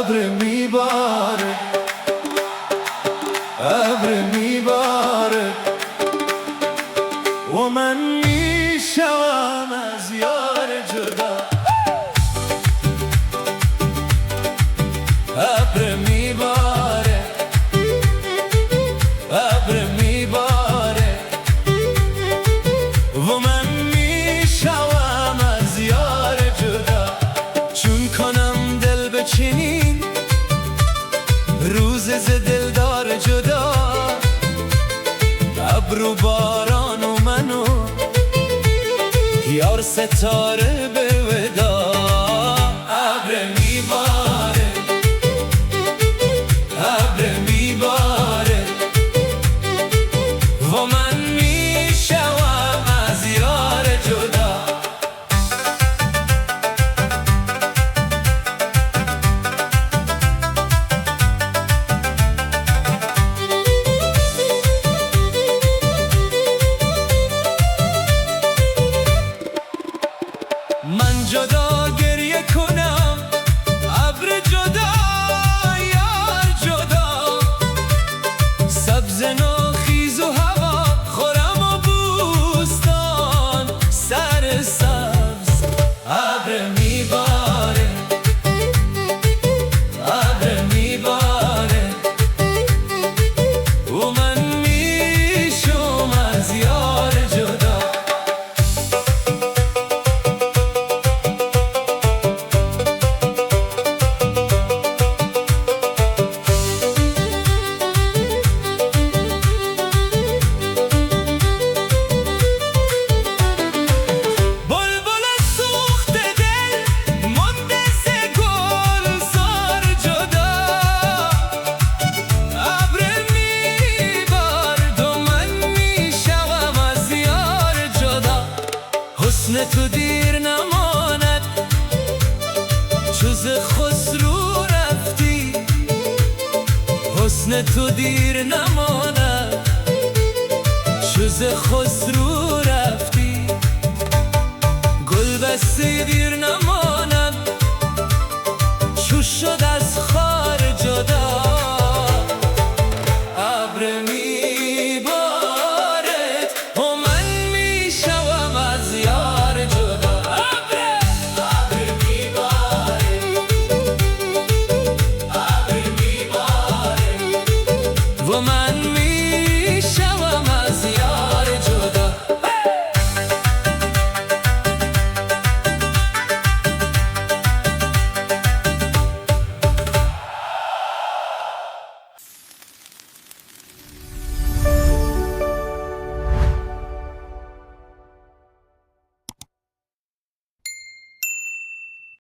ابر میباره، ابر میباره و من میشوم از یار جدا. ابر میباره، ابر میباره و من میشوم از یار جدا. چون کنم دل بچینین روز ز دلدار جدا. ابر و باران و منو یار ستاره به ودا. ابر میباره، ابر میباره و من میشوم از یار جدا. من جدا گریه کنم، ابر جدا، یار جدا. سبز ناخیز و هوا خرم و بوستان سر سبز. ابر میباره، ابر میباره و من میشم از یار جدا. حسن تو دیر نماند چوز خسرو رفتی. حسن تو دیر نماند چوز خسرو رفتی. گل بسته دیر نماند چو شد از خار جدا. ابر میبارد و من میشوم از یار جدا. ابر میباره، ابر میباره و من